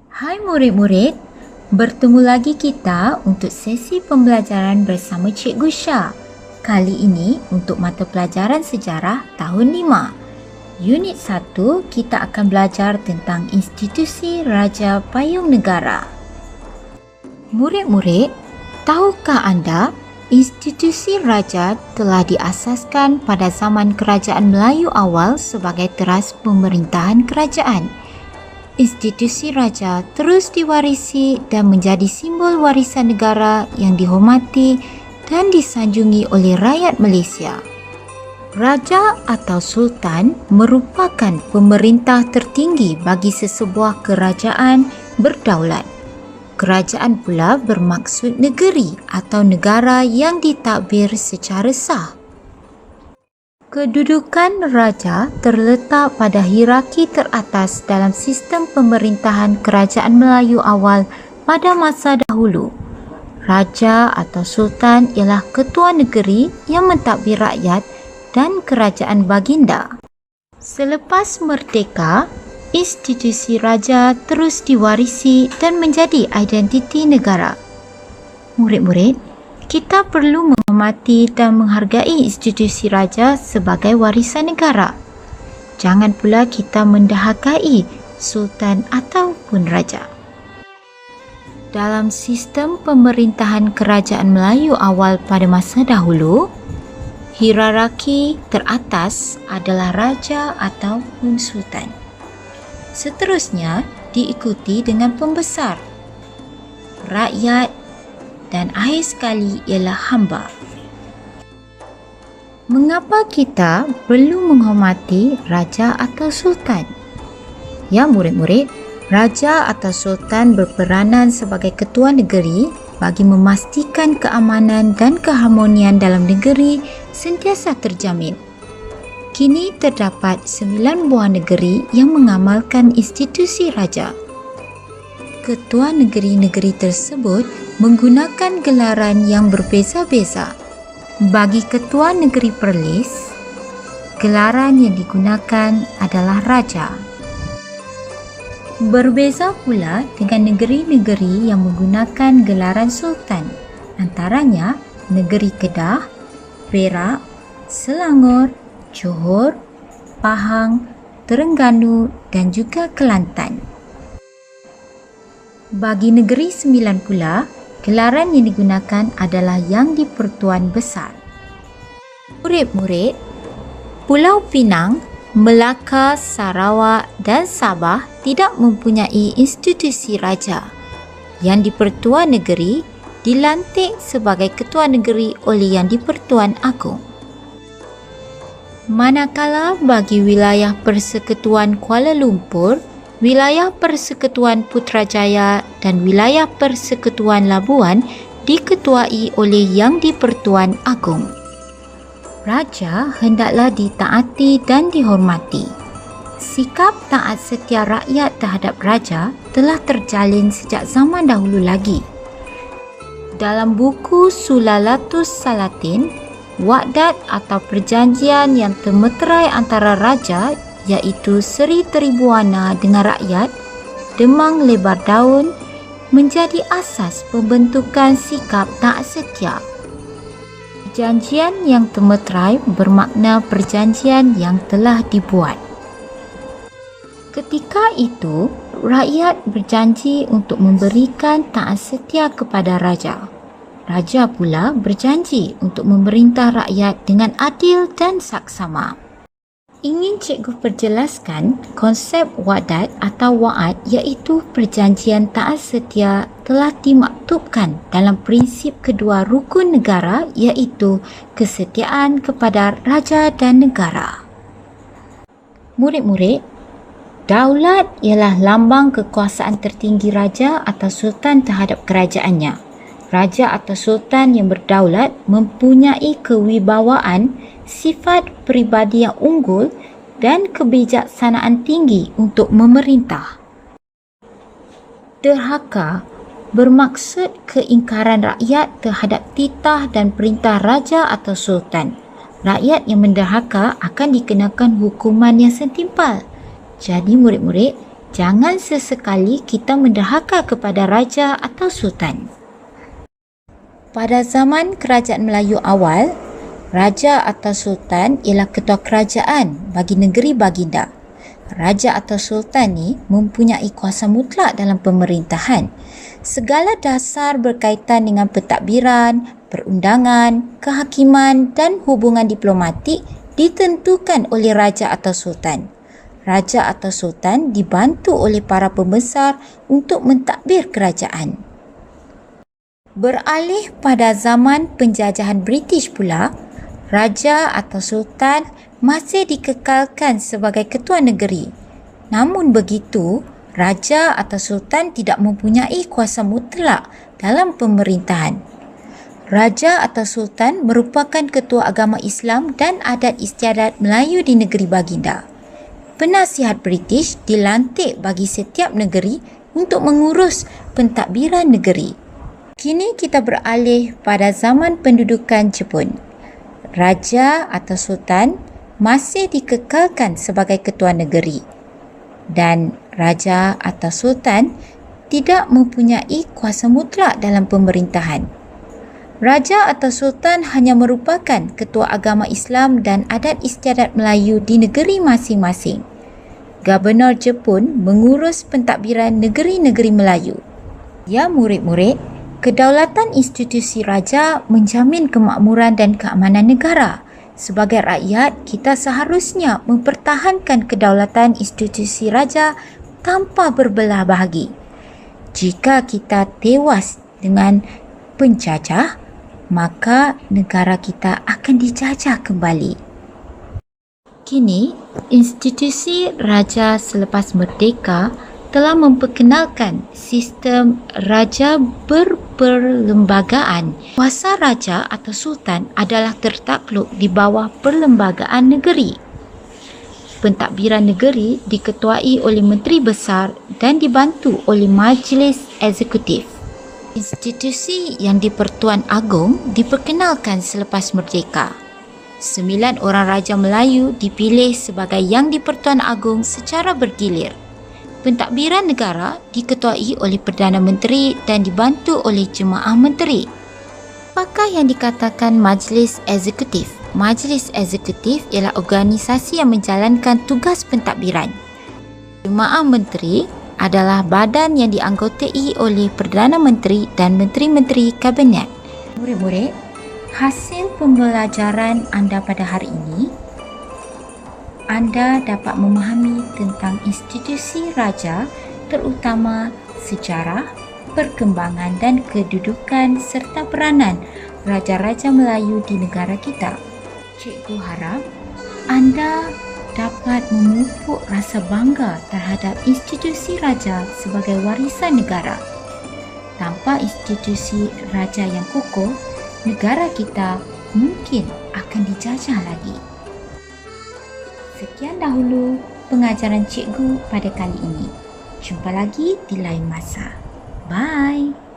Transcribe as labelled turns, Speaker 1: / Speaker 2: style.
Speaker 1: Hai murid-murid, bertemu lagi kita untuk sesi pembelajaran bersama Cikgu Syah. Kali ini untuk mata pelajaran sejarah tahun 5. Unit 1, kita akan belajar tentang institusi Raja Payung Negara. Murid-murid, tahukah anda institusi raja telah diasaskan pada zaman Kerajaan Melayu awal sebagai teras pemerintahan kerajaan? Institusi raja terus diwarisi dan menjadi simbol warisan negara yang dihormati dan disanjungi oleh rakyat Malaysia. Raja atau sultan merupakan pemerintah tertinggi bagi sesebuah kerajaan berdaulat. Kerajaan pula bermaksud negeri atau negara yang ditadbir secara sah. Kedudukan raja terletak pada hierarki teratas dalam sistem pemerintahan Kerajaan Melayu awal pada masa dahulu. Raja atau sultan ialah ketua negeri yang mentadbir rakyat dan kerajaan baginda. Selepas merdeka, institusi raja terus diwarisi dan menjadi identiti negara. Murid-murid, kita perlu menghormati dan menghargai institusi raja sebagai warisan negara. Jangan pula kita mendahakai sultan ataupun raja. Dalam sistem pemerintahan Kerajaan Melayu awal pada masa dahulu, hierarki teratas adalah raja ataupun sultan. Seterusnya diikuti dengan pembesar, rakyat dan akhir sekali ialah hamba. Mengapa kita perlu menghormati raja atau sultan? Ya murid-murid, raja atau sultan berperanan sebagai ketua negeri bagi memastikan keamanan dan keharmonian dalam negeri sentiasa terjamin. Kini terdapat 9 buah negeri yang mengamalkan institusi raja. Ketua negeri-negeri tersebut menggunakan gelaran yang berbeza-beza. Bagi ketua negeri Perlis, gelaran yang digunakan adalah raja. Berbeza pula dengan negeri-negeri yang menggunakan gelaran sultan, antaranya negeri Kedah, Perak, Selangor, Johor, Pahang, Terengganu dan juga Kelantan. Bagi negeri Sembilan pula, gelaran yang digunakan adalah Yang di-Pertuan Besar. Murid-murid, Pulau Pinang, Melaka, Sarawak dan Sabah tidak mempunyai institusi raja. Yang di-Pertuan Negeri dilantik sebagai ketua negeri oleh Yang di-Pertuan Agong. Manakala bagi wilayah Persekutuan Kuala Lumpur, wilayah Persekutuan Putrajaya dan wilayah Persekutuan Labuan diketuai oleh Yang di-Pertuan Agong. Raja hendaklah ditaati dan dihormati. Sikap taat setia rakyat terhadap raja telah terjalin sejak zaman dahulu lagi. Dalam buku Sulalatus Salatin, Wa'dat atau perjanjian yang termeterai antara raja iaitu Seri Tribuana dengan rakyat, Demang Lebar Daun, menjadi asas pembentukan sikap taat setia. Perjanjian yang termeterai bermakna perjanjian yang telah dibuat. Ketika itu, rakyat berjanji untuk memberikan taat setia kepada raja. Raja pula berjanji untuk memerintah rakyat dengan adil dan saksama. Ingin cikgu perjelaskan konsep wadat atau wa'ad iaitu perjanjian taat setia telah dimaktubkan dalam prinsip kedua rukun negara iaitu kesetiaan kepada raja dan negara. Murid-murid, daulat ialah lambang kekuasaan tertinggi raja atau sultan terhadap kerajaannya. Raja atau sultan yang berdaulat mempunyai kewibawaan, sifat peribadi yang unggul dan kebijaksanaan tinggi untuk memerintah. Derhaka bermaksud keingkaran rakyat terhadap titah dan perintah raja atau sultan. Rakyat yang menderhaka akan dikenakan hukuman yang setimpal. Jadi murid-murid, Jangan sesekali kita menderhaka kepada raja atau sultan. Pada zaman kerajaan Melayu awal, raja atau sultan ialah ketua kerajaan bagi negeri baginda. Raja atau sultan ni mempunyai kuasa mutlak dalam pemerintahan. Segala dasar berkaitan dengan pentadbiran, perundangan, kehakiman dan hubungan diplomatik ditentukan oleh raja atau sultan. Raja atau sultan dibantu oleh para pembesar untuk mentadbir kerajaan. Beralih pada zaman penjajahan British pula, raja atau sultan masih dikekalkan sebagai ketua negeri. Namun begitu, raja atau sultan tidak mempunyai kuasa mutlak dalam pemerintahan. Raja atau sultan merupakan ketua agama Islam dan adat istiadat Melayu di negeri baginda. Penasihat British dilantik bagi setiap negeri untuk mengurus pentadbiran negeri. Kini kita beralih pada zaman pendudukan Jepun. Raja atau sultan masih dikekalkan sebagai ketua negeri dan raja atau sultan tidak mempunyai kuasa mutlak dalam pemerintahan. Raja atau sultan hanya merupakan ketua agama Islam dan adat istiadat Melayu di negeri masing-masing. Gubernur Jepun mengurus pentadbiran negeri-negeri Melayu. Ya murid-murid, kedaulatan institusi raja menjamin kemakmuran dan keamanan negara. Sebagai rakyat, kita seharusnya mempertahankan kedaulatan institusi raja tanpa berbelah bahagi. Jika kita tewas dengan penjajah, maka negara kita akan dijajah kembali. Kini, institusi raja selepas merdeka telah memperkenalkan sistem raja berperlembagaan. Kuasa raja atau sultan adalah tertakluk di bawah perlembagaan negeri. Pentadbiran negeri diketuai oleh Menteri Besar dan dibantu oleh Majlis Eksekutif. Institusi yang di-Pertuan Agong diperkenalkan selepas merdeka. 9 orang Raja Melayu dipilih sebagai Yang di-Pertuan Agong secara bergilir. Pentadbiran negara diketuai oleh Perdana Menteri dan dibantu oleh Jemaah Menteri. Apakah yang dikatakan Majlis Eksekutif? Majlis Eksekutif ialah organisasi yang menjalankan tugas pentadbiran. Jemaah Menteri adalah badan yang dianggotai oleh Perdana Menteri dan Menteri-Menteri Kabinet. Murid-murid, hasil pembelajaran anda pada hari ini, anda dapat memahami tentang institusi raja, terutama sejarah, perkembangan dan kedudukan serta peranan raja-raja Melayu di negara kita. Cikgu harap anda dapat memupuk rasa bangga terhadap institusi raja sebagai warisan negara. Tanpa institusi raja yang kokoh, negara kita mungkin akan dijajah lagi. Sekian dahulu pengajaran cikgu pada kali ini. Jumpa lagi di lain masa. Bye.